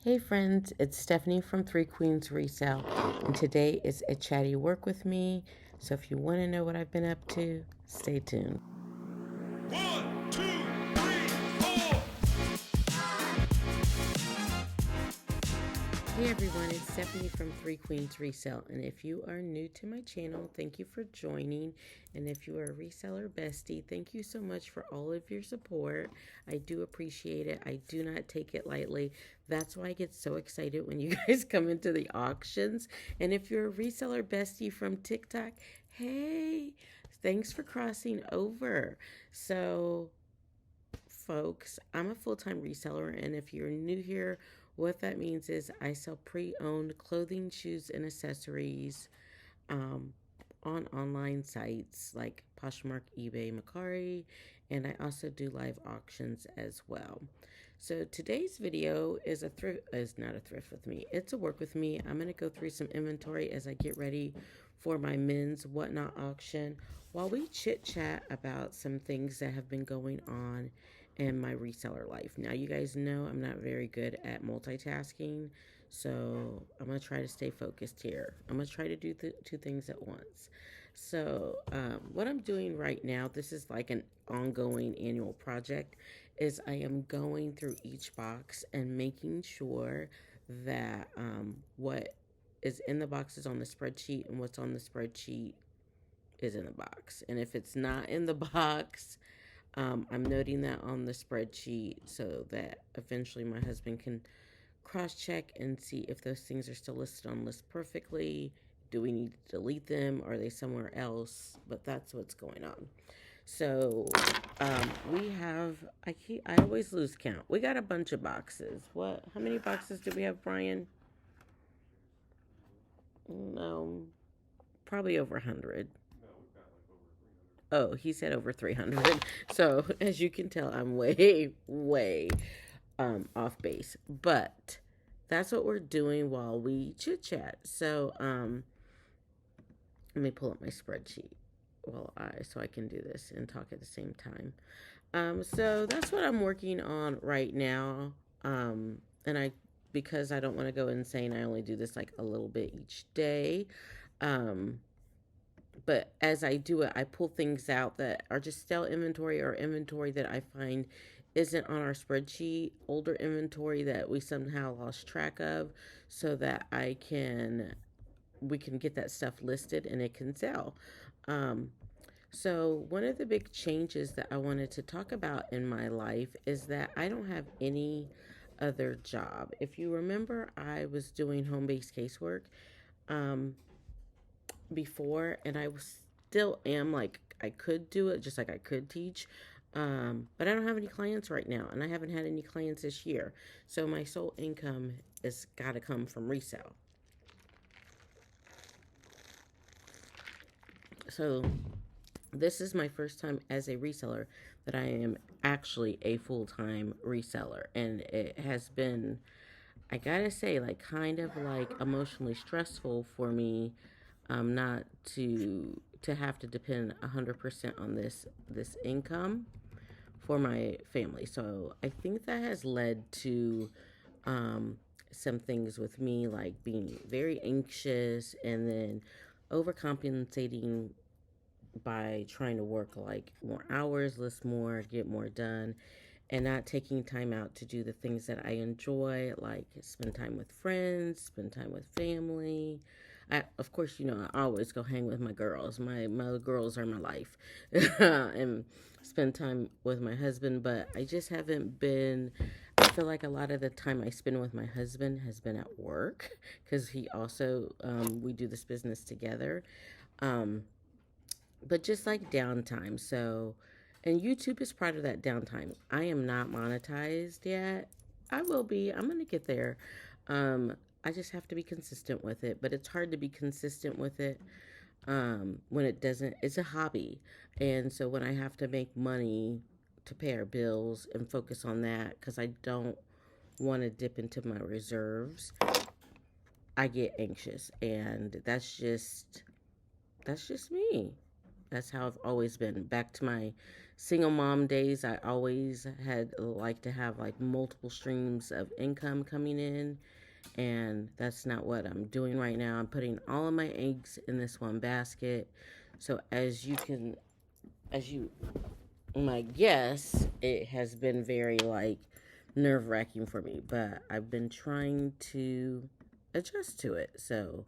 Hey friends, it's Stephanie from Three Queens Resell, and today is a chatty work with me. So if you want to know what I've been up to, stay tuned. 1, 2, 3, 4. Hey everyone, it's Stephanie from Three Queens Resell, and if you are new to my channel, thank you for joining. And if you are a reseller bestie, thank you so much for all of your support. I do appreciate it. I do not take it lightly. That's why I get so excited when you guys come into the auctions. And if you're a reseller bestie from TikTok, hey, thanks for crossing over. So folks, I'm a full-time reseller, and if you're new here, what that means is I sell pre-owned clothing, shoes, and accessories on online sites like Poshmark, eBay, Mercari, and I also do live auctions as well. So today's video is not a thrift with me. It's a work with me. I'm going to go through some inventory as I get ready for my men's whatnot auction while we chit chat about some things that have been going on in my reseller life. Now, you guys know I'm not very good at multitasking, so I'm going to try to stay focused here. I'm going to try to do two things at once. So what I'm doing right now, this is like an ongoing annual project, is I am going through each box and making sure that what is in the box is on the spreadsheet and what's on the spreadsheet is in the box. And if it's not in the box, I'm noting that on the spreadsheet so that eventually my husband can cross-check and see if those things are still listed on list perfectly. Do we need to delete them? Are they somewhere else? But that's what's going on. So we have, I always lose count. We got a bunch of boxes. How many boxes do we have, Brian? No, probably over 100. Oh, he said over 300. So as you can tell, I'm way off base. But that's what we're doing while we chit chat. So let me pull up my spreadsheet so I can do this and talk at the same time. So that's what I'm working on right now. And because I don't want to go insane, I only do this like a little bit each day. But as I do it, I pull things out that are just stale inventory or inventory that I find isn't on our spreadsheet, older inventory that we somehow lost track of, so that we can get that stuff listed and it can sell. So one of the big changes that I wanted to talk about in my life is that I don't have any other job. If you remember, I was doing home-based casework before, and I still am. Like, I could do it just like I could teach, but I don't have any clients right now, and I haven't had any clients this year. So my sole income has got to come from resale. So this is my first time as a reseller that I am actually a full-time reseller, and it has been, I gotta say, like kind of like emotionally stressful for me, not to have to depend 100% on this income for my family. So I think that has led to some things with me, like being very anxious and then overcompensating by trying to work like more hours, list more, get more done, and not taking time out to do the things that I enjoy, like spend time with friends, spend time with family. Of course, I always go hang with my girls. My girls are my life, and spend time with my husband. But I just haven't been. I feel like a lot of the time I spend with my husband has been at work because he also we do this business together. Um, but just like downtime. So, and YouTube is part of that downtime. I am not monetized yet. I will be. I'm going to get there. I just have to be consistent with it, but it's hard to be consistent with it when it doesn't. It's a hobby, and so when I have to make money to pay our bills and focus on that, because I don't want to dip into my reserves, I get anxious, and that's just me. That's how I've always been. Back to my single mom days, I always had like to have like multiple streams of income coming in, and that's not what I'm doing right now. I'm putting all of my eggs in this one basket. So as you might guess, it has been very like nerve-wracking for me, but I've been trying to adjust to it. So,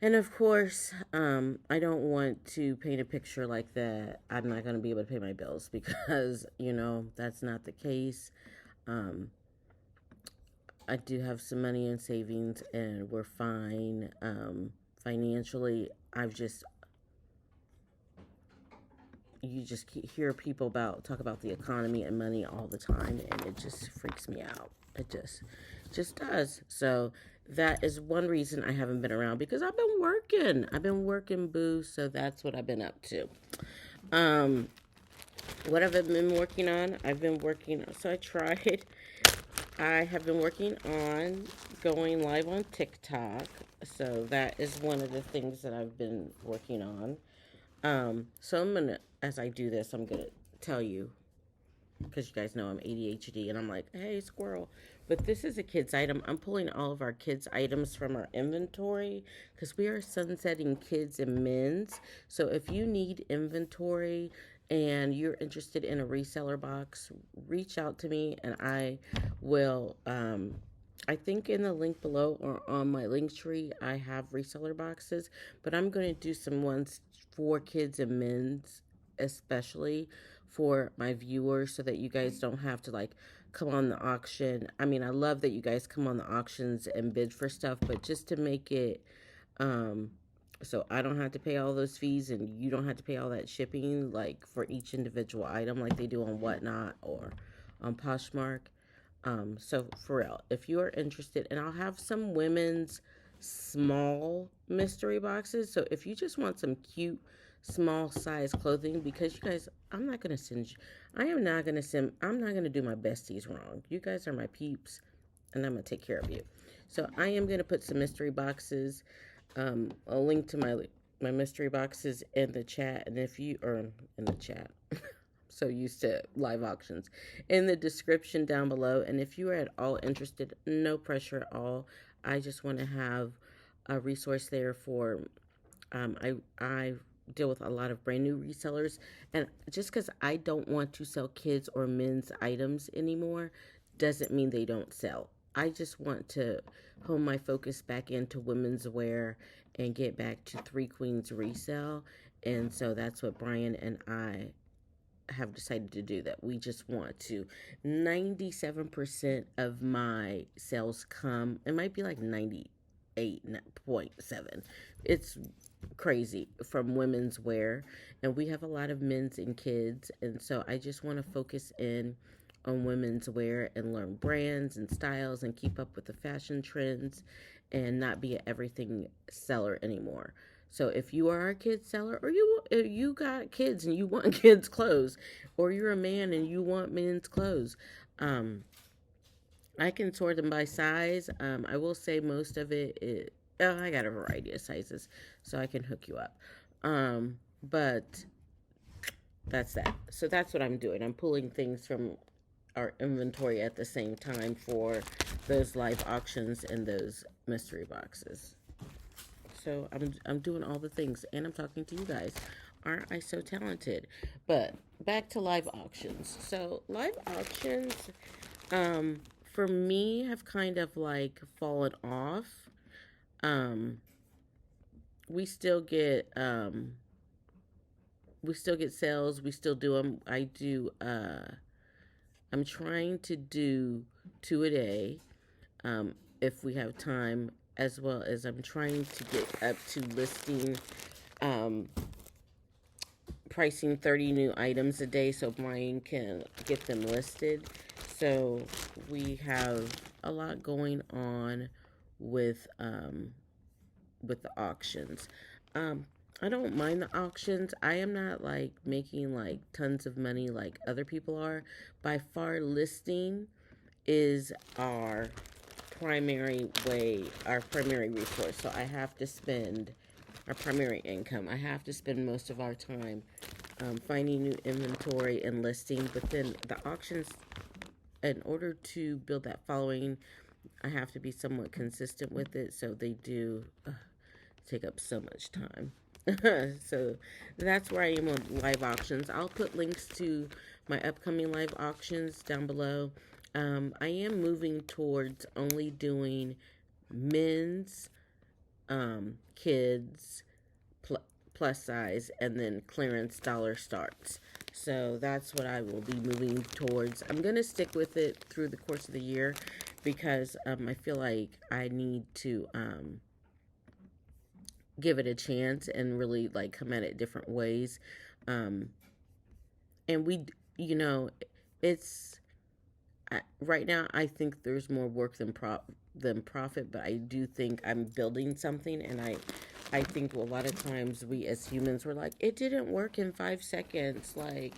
and of course, I don't want to paint a picture like that I'm not going to be able to pay my bills, because, that's not the case. Um, I do have some money in savings and we're fine. Financially, you just hear people talk about the economy and money all the time, and it just freaks me out. It just does. So that is one reason I haven't been around, because I've been working, boo. So that's what I've been up to. What have I been working on? I have been working on going live on TikTok. So that is one of the things that I've been working on. So as I do this, I'm gonna tell you, because you guys know I'm ADHD, and I'm like, hey, squirrel. But this is a kid's item. I'm pulling all of our kids' items from our inventory, because we are sunsetting kids and men's. So if you need inventory and you're interested in a reseller box, reach out to me, and I will, I think in the link below or on my link tree, I have reseller boxes, but I'm going to do some ones for kids and men's, especially for my viewers, so that you guys don't have to like come on the auction. I mean, I love that you guys come on the auctions and bid for stuff, but just to make it so I don't have to pay all those fees and you don't have to pay all that shipping, like for each individual item, like they do on Whatnot or on Poshmark. So for real, if you are interested, and I'll have some women's small mystery boxes. So if you just want some cute small size clothing, because you guys, I'm not going to do my besties wrong. You guys are my peeps, and I'm going to take care of you. So I am going to put some mystery boxes, a link to my mystery boxes in the chat. And if you are in the chat, so used to live auctions, in the description down below. And if you are at all interested, no pressure at all. I just want to have a resource there for, I deal with a lot of brand new resellers, and just because I don't want to sell kids or men's items anymore doesn't mean they don't sell. I just want to hone my focus back into women's wear and get back to Three Queens resell. And so that's what Brian and I have decided to do. That we just want to 97% of my sales come, it might be like 98.7, it's crazy, from women's wear, and we have a lot of men's and kids. And so I just want to focus in on women's wear and learn brands and styles and keep up with the fashion trends and not be an everything seller anymore. So if you are a kid seller, or you got kids and you want kids clothes, or you're a man and you want men's clothes, I can sort them by size. I will say most of it, I got a variety of sizes, so I can hook you up. But that's that. So that's what I'm doing. I'm pulling things from our inventory at the same time for those live auctions and those mystery boxes. So I'm doing all the things, and I'm talking to you guys. Aren't I so talented? But back to live auctions. So live auctions, for me, have kind of like fallen off. We still get sales. We still do them. I'm trying to do 2 a day, if we have time, as well as I'm trying to get up to listing, pricing 30 new items a day so Brian can get them listed. So we have a lot going on with the auctions. I don't mind the auctions. I am not like making like tons of money like other people are. By far, listing is our primary resource. So I have to spend our primary income. I have to spend most of our time finding new inventory and listing, but then the auctions, in order to build that following, I have to be somewhat consistent with it, so they do take up so much time. So that's where I am on live auctions. I'll put links to my upcoming live auctions down below. I am moving towards only doing men's, kids, plus size, and then clearance dollar starts. So that's what I will be moving towards. I'm going to stick with it through the course of the year because I feel like I need to give it a chance and really like come at it different ways. And we, you know, it's right now I think there's more work than profit, but I do think I'm building something, and I think a lot of times we as humans were like, it didn't work in 5 seconds, like,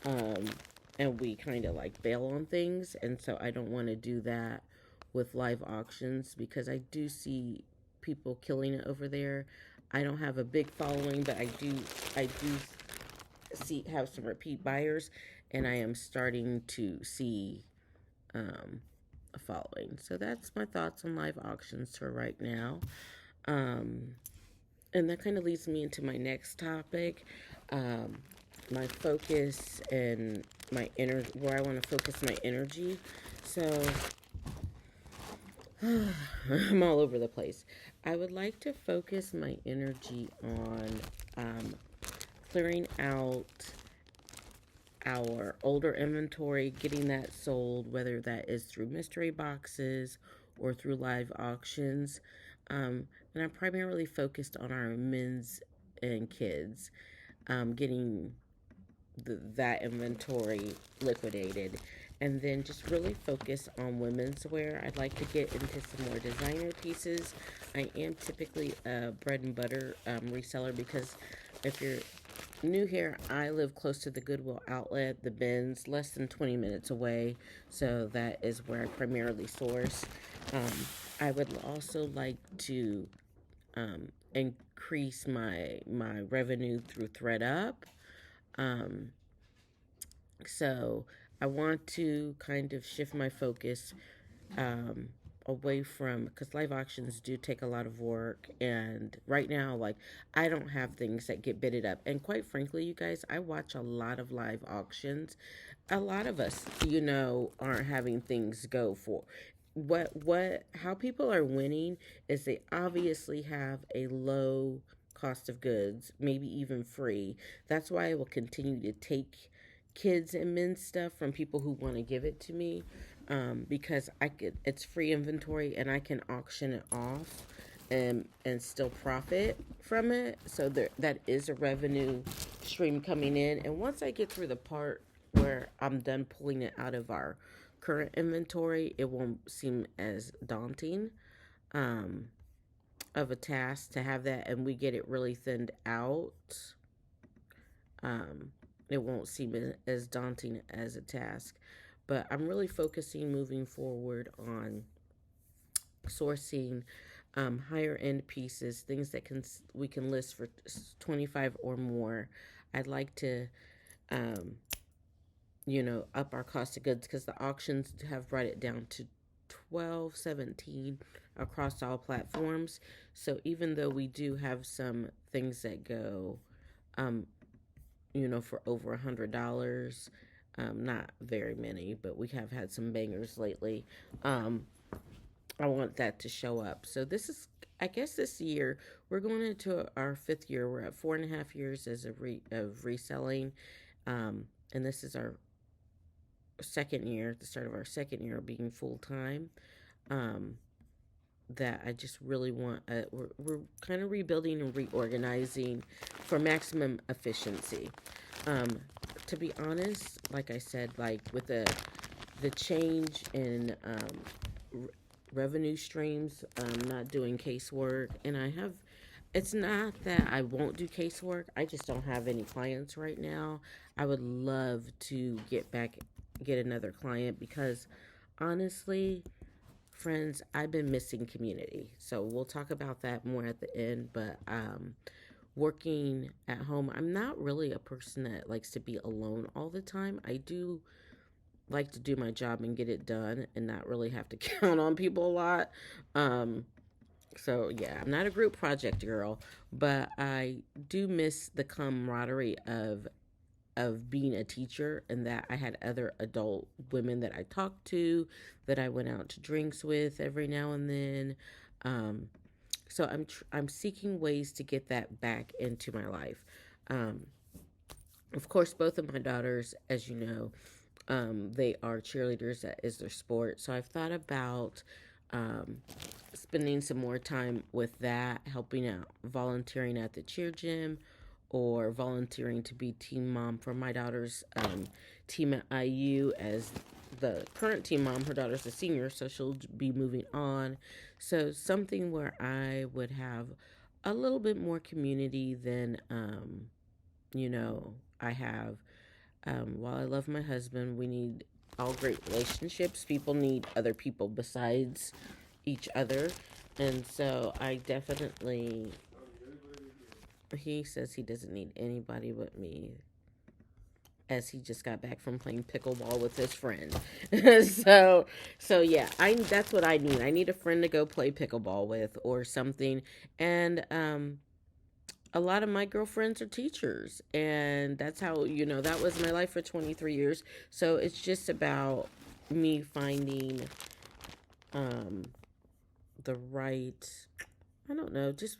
and we kind of like bail on things, and so I don't want to do that with live auctions because I do see people killing it over there. I don't have a big following, but I do have some repeat buyers, and I am starting to see a following. So that's my thoughts on live auctions for right now. And that kind of leads me into my next topic, my focus and my where I want to focus my energy. So I'm all over the place. I would like to focus my energy on clearing out our older inventory, getting that sold, whether that is through mystery boxes or through live auctions. And I'm primarily focused on our men's and kids, getting that inventory liquidated. And then just really focus on women's wear. I'd like to get into some more designer pieces. I am typically a bread and butter reseller because if you're new here, I live close to the Goodwill outlet, the bins, less than 20 minutes away. So that is where I primarily source. I would also like to increase my revenue through ThreadUp. So I want to kind of shift my focus away from, because live auctions do take a lot of work, and right now, like, I don't have things that get bidded up. And quite frankly, you guys, I watch a lot of live auctions. A lot of us, you know, aren't having things go for how people are winning is they obviously have a low cost of goods, maybe even free. That's why I will continue to take kids and men's stuff from people who want to give it to me, because it's free inventory and I can auction it off and still profit from it. So that is a revenue stream coming in. And once I get through the part where I'm done pulling it out of our current inventory, it won't seem as daunting of a task to have that, and we get it really thinned out. It won't seem as daunting as a task. But I'm really focusing moving forward on sourcing higher end pieces, things that we can list for 25 or more. I'd like to up our cost of goods because the auctions have brought it down to 12, 17 across all platforms. So even though we do have some things that go for over $100, not very many, but we have had some bangers lately. I want that to show up. So this is, I guess this year, we're going into our 5th year. We're at 4.5 years of reselling. And this is our 2nd year, the start of our 2nd year of being full-time. That I just really want, we're kind of rebuilding and reorganizing for maximum efficiency. To be honest, like I said, like with the change in revenue streams, not doing casework, and it's not that I won't do casework, I just don't have any clients right now. I would love to get another client because honestly, friends, I've been missing community. So we'll talk about that more at the end. But working at home, I'm not really a person that likes to be alone all the time. I do like to do my job and get it done and not really have to count on people a lot. Um, so yeah, I'm not a group project girl, but I do miss the camaraderie of being a teacher, and that I had other adult women that I talked to, that I went out to drinks with every now and then. Um, so I'm seeking ways to get that back into my life. Um, of course, both of my daughters, as you know, they are cheerleaders. That is their sport. So I've thought about um, spending some more time with that, helping out, volunteering at the cheer gym, or volunteering to be team mom for my daughter's team at IU as the current team mom. Her daughter's a senior, so she'll be moving on. So something where I would have a little bit more community than, I have. While I love my husband, we need all great relationships. People need other people besides each other. And so I definitely, he says he doesn't need anybody but me, as he just got back from playing pickleball with his friend. so yeah, that's what I need. I need a friend to go play pickleball with or something. And a lot of my girlfriends are teachers, and that's how, that was my life for 23 years. So it's just about me finding um the right, I don't know, just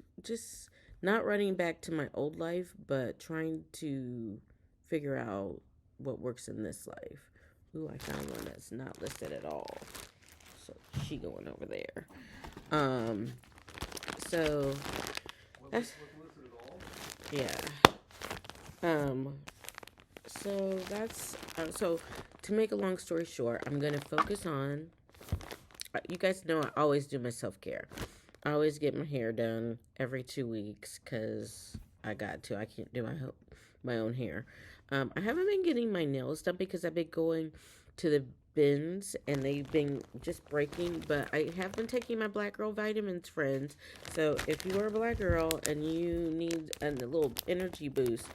not running back to my old life, but trying to figure out what works in this life. Ooh, I found one that's not listed at all. So she going over there. So that's, yeah. Um, so to make a long story short, I'm gonna focus on. You guys know I always do my self care. I always get my hair done every 2 weeks because I got to. I can't do my own hair. I haven't been getting my nails done because I've been going to the bins and they've been just breaking. But I have been taking my Black Girl vitamins, friends. So if you are a Black girl and you need a little energy boost,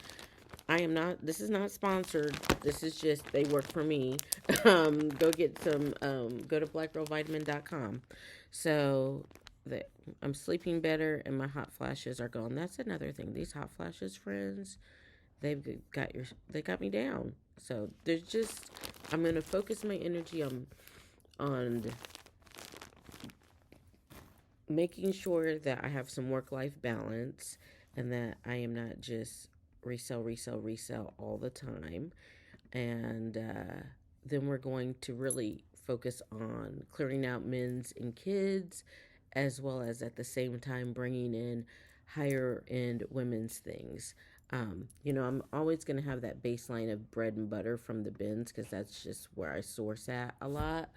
this is not sponsored. This is just, they work for me. Go get some, go to blackgirlvitamin.com. So that I'm sleeping better and my hot flashes are gone. That's another thing. These hot flashes, friends, they got me down. So I'm going to focus my energy on making sure that I have some work-life balance and that I am not just resell all the time. And then we're going to really focus on clearing out men's and kids, as well as at the same time bringing in higher end women's things. I'm always going to have that baseline of bread and butter from the bins because that's just where I source at a lot.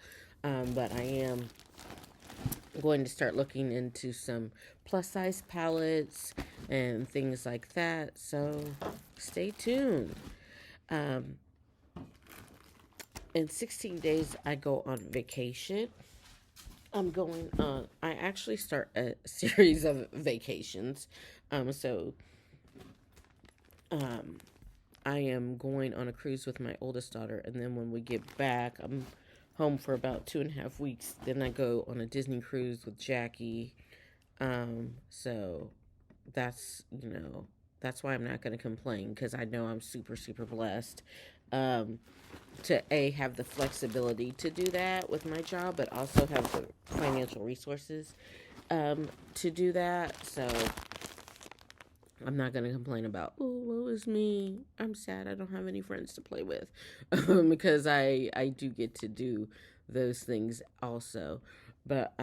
But I am going to start looking into some plus size palettes and things like that. So stay tuned. In 16 days, I go on vacation. I actually start a series of vacations. So I am going on a cruise with my oldest daughter, and then when we get back, I'm home for about 2.5 weeks. Then I go on a Disney cruise with Jackie. So that's why I'm not going to complain, because I know I'm super, super blessed to have the flexibility to do that with my job, but also have the financial resources to do that. So I'm not going to complain about, oh, woe is me. I'm sad I don't have any friends to play with because I do get to do those things also. But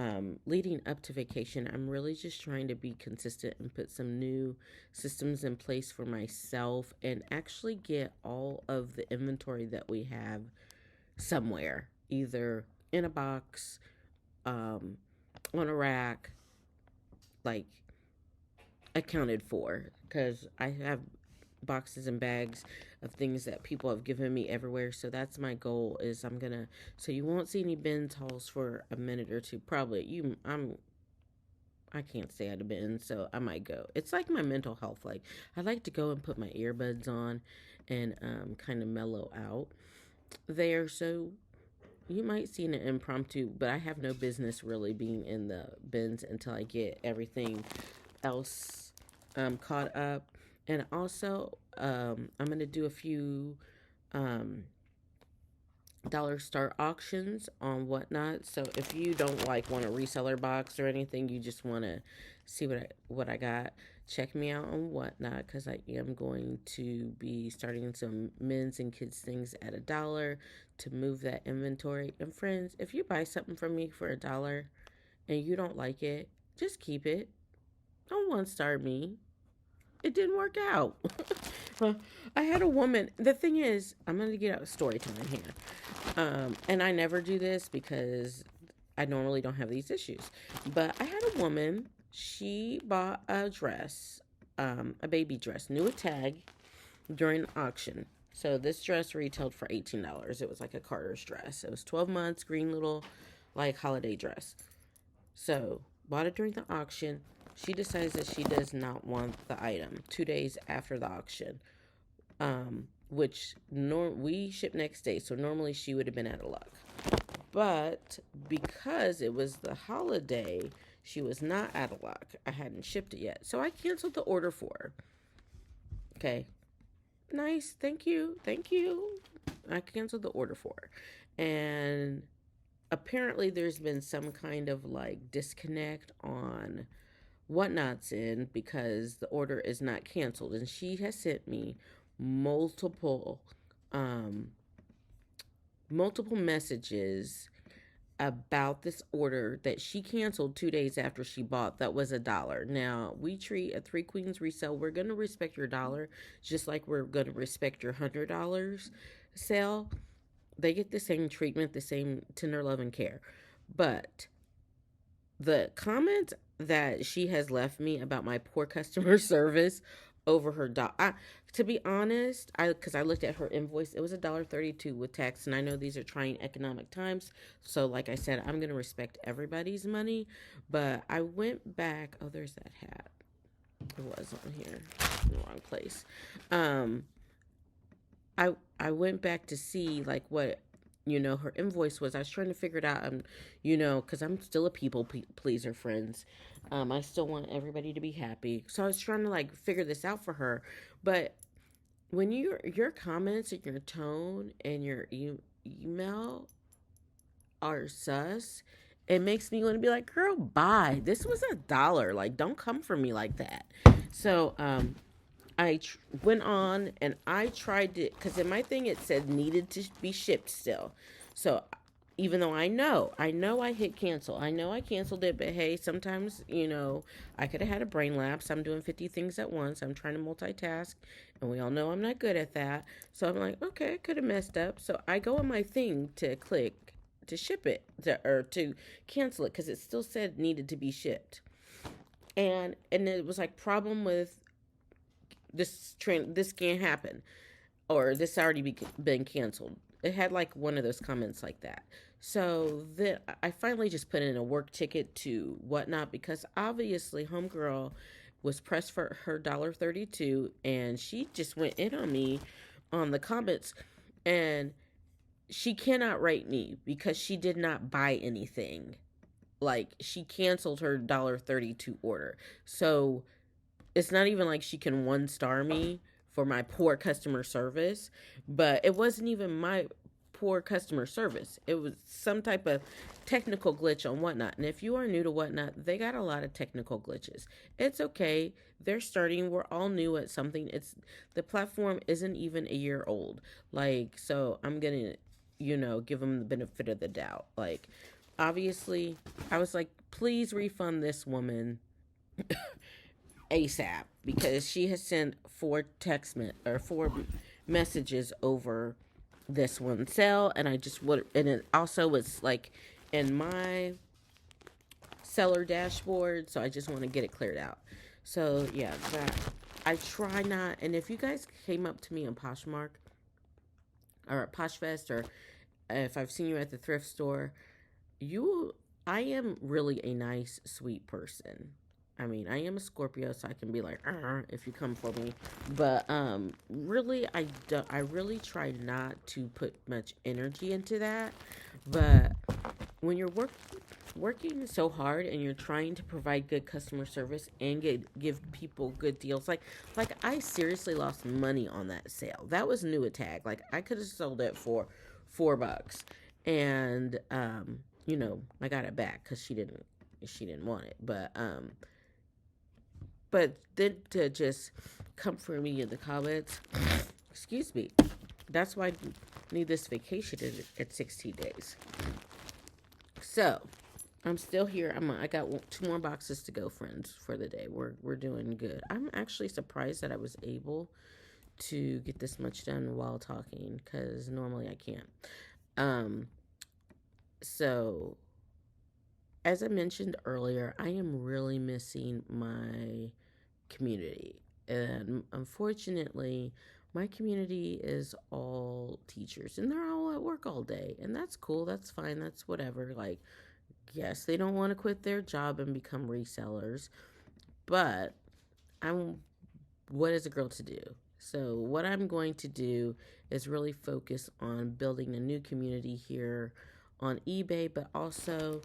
leading up to vacation, I'm really just trying to be consistent and put some new systems in place for myself and actually get all of the inventory that we have somewhere, either in a box, on a rack, like accounted for, because I have boxes and bags of things that people have given me everywhere. So that's my goal, is so you won't see any bins hauls for a minute or two. Probably I can't stay out of bins, so I might go. It's like my mental health. Like, I like to go and put my earbuds on and kind of mellow out there. So you might see an impromptu, but I have no business really being in the bins until I get everything else caught up. And also, I'm going to do a few um, dollar store auctions on Whatnot. So if you don't like want a reseller box or anything, you just want to see what I got, check me out on Whatnot, because I am going to be starting some men's and kids things at $1 to move that inventory. And friends, if you buy something from me for $1 and you don't like it, just keep it. Don't one-star me. It didn't work out. Well, I had a woman. The thing is, I'm going to get out story time here. And I never do this because I normally don't have these issues. But I had a woman. She bought a dress, a baby dress, new a tag during an auction. So this dress retailed for $18. It was like a Carter's dress. It was 12 months, green little like holiday dress. So bought it during the auction. She decides that she does not want the item 2 days after the auction, which we ship next day. So normally she would have been out of luck. But because it was the holiday, she was not out of luck. I hadn't shipped it yet. So I canceled the order for her. Okay. Nice. Thank you. Thank you. I canceled the order for her. And apparently there's been some kind of like disconnect on Whatnot's in, because the order is not canceled. And she has sent me multiple messages about this order that she canceled 2 days after she bought. That was $1. Now, we treat a Three Queens resale, we're going to respect your $1 just like we're going to respect your $100 sale. They get the same treatment, the same tender love and care. But the comment that she has left me about my poor customer service over her to be honest, because I looked at her invoice, it was $1.32 with tax, and I know these are trying economic times, so like I said, I'm going to respect everybody's money. But I went back, oh, there's that hat, it was on here in the wrong place. I went back to see like what her invoice was. I was trying to figure it out, because I'm still a people pleaser, friends. I still want everybody to be happy. So I was trying to like figure this out for her. But when your comments and your tone and your email are sus, it makes me want to be like, girl, bye. This was $1. Like, don't come for me like that. So, I went on and I tried to, because in my thing it said needed to be shipped still. So even though I know I hit cancel, I know I canceled it, but hey, sometimes, I could have had a brain lapse. I'm doing 50 things at once. I'm trying to multitask, and we all know I'm not good at that. So I'm like, okay, I could have messed up. So I go on my thing to click to ship it, to cancel it, because it still said needed to be shipped. And it was like, problem with this can't happen, or this already been canceled. It had like one of those comments like that. So then I finally just put in a work ticket to Whatnot, because obviously homegirl was pressed for her $1.32, and she just went in on me on the comments, and she cannot rate me because she did not buy anything. Like, she canceled her $1.32 order. So it's not even like she can 1-star me for my poor customer service, but it wasn't even my poor customer service. It was some type of technical glitch on Whatnot. And if you are new to Whatnot, they got a lot of technical glitches. It's okay. They're starting. We're all new at something. The platform isn't even a year old. Like, so I'm going to, give them the benefit of the doubt. Like, obviously, I was like, please refund this woman ASAP, because she has sent 4 messages over this one sale, and and it also was like in my seller dashboard, so I just want to get it cleared out. So yeah, that I try not, and if you guys came up to me on Poshmark or at Posh Fest, or if I've seen you at the thrift store, you, I am really a nice, sweet person. I mean, I am a Scorpio, so I can be like, if you come for me. But really, I really try not to put much energy into that. But when you're working so hard and you're trying to provide good customer service and give people good deals, like I seriously lost money on that sale. That was new attack. Like I could have sold it for $4, and I got it back because she didn't want it. But then to just come for me in the comments, excuse me, that's why I need this vacation at 16 days. So I'm still here. I got 2 more boxes to go, friends, for the day. We're doing good. I'm actually surprised that I was able to get this much done while talking, because normally I can't. So as I mentioned earlier, I am really missing my community. And unfortunately, my community is all teachers and they're all at work all day. And that's cool. That's fine. That's whatever. Like, yes, they don't want to quit their job and become resellers. But what is a girl to do? So, what I'm going to do is really focus on building a new community here on eBay, but also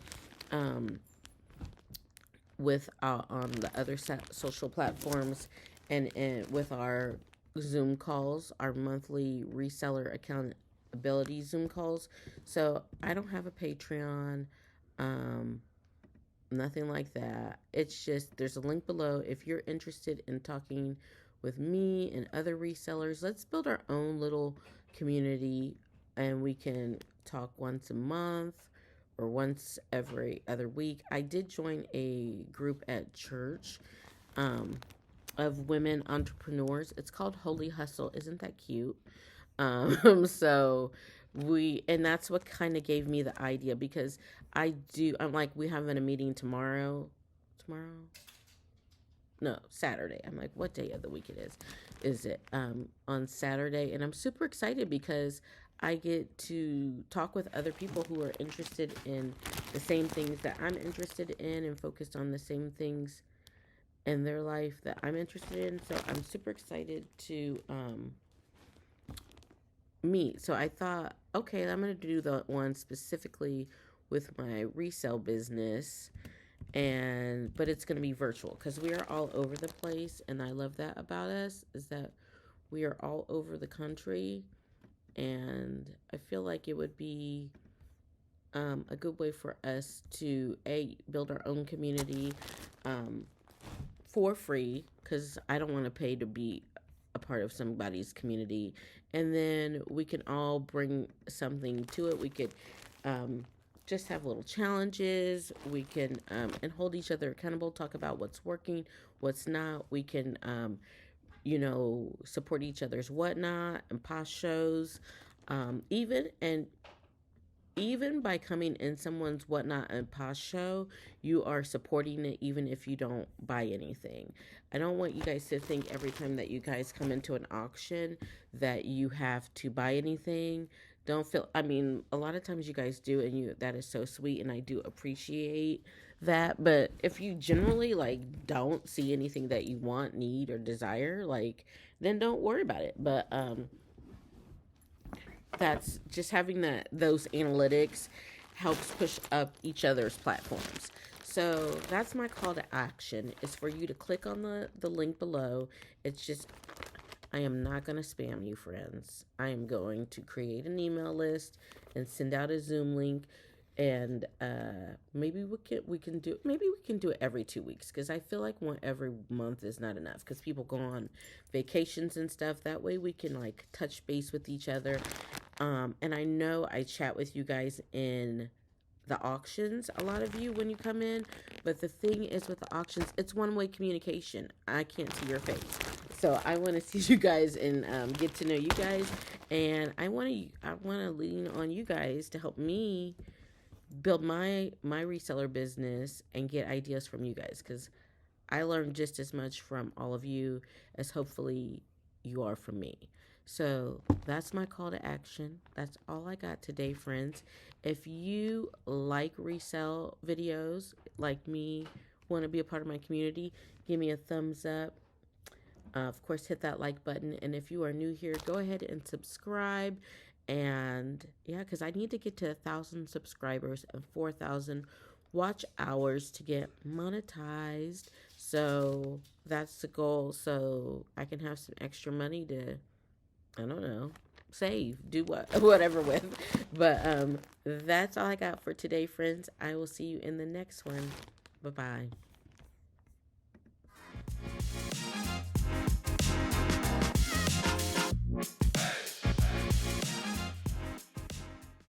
with on the other social platforms, and with our Zoom calls, our monthly reseller accountability Zoom calls. So I don't have a Patreon, nothing like that. It's just, there's a link below if you're interested in talking with me and other resellers. Let's build our own little community, and we can talk once a month or once every other week. I did join a group at church of women entrepreneurs. It's called Holy Hustle. Isn't that cute? So and that's what kind of gave me the idea, because I'm like, we having a meeting tomorrow. No, Saturday. I'm like, what day of the week it is? Is it on Saturday? And I'm super excited because I get to talk with other people who are interested in the same things that I'm interested in and focused on the same things in their life that I'm interested in. So I'm super excited to meet. So I thought, okay, I'm going to do the one specifically with my resale business, but it's going to be virtual because we are all over the place, and I love that about us, is that we are all over the country, and I feel like it would be a good way for us to build our own community for free, because I don't want to pay to be a part of somebody's community, and then we can all bring something to it. We could just have little challenges. We can and hold each other accountable, talk about what's working, what's not. We can support each other's whatnot and Posh Shows, even by coming in someone's whatnot and Posh Show, you are supporting it even if you don't buy anything. I don't want you guys to think every time that you guys come into an auction that you have to buy anything. Don't feel, I mean, a lot of times you guys do, and that is so sweet, and I do appreciate that. But if you generally don't see anything that you want, need, or desire, then don't worry about it. But that's just having those analytics helps push up each other's platforms. So that's my call to action, is for you to click on the link below. It's just, I am not going to spam you, friends. I am going to create an email list and send out a Zoom link, and maybe we can do it every 2 weeks, because I feel like one every month is not enough, because people go on vacations and stuff. That way we can touch base with each other. And I know I chat with you guys in the auctions, a lot of you, when you come in, but the thing is with the auctions, it's one-way communication. I can't see your face, so I want to see you guys and get to know you guys, and I want to lean on you guys to help me build my reseller business and get ideas from you guys, because I learned just as much from all of you as hopefully you are from me. So that's my call to action. That's all I got today, friends. If you like resell videos, like me, want to be a part of my community, give me a thumbs up. Of course, hit that like button. And if you are new here, go ahead and subscribe. And yeah, because I need to get to 1,000 subscribers and 4,000 watch hours to get monetized. So that's the goal. So I can have some extra money to, I don't know, save, do whatever with. But that's all I got for today, friends. I will see you in the next one. Bye bye.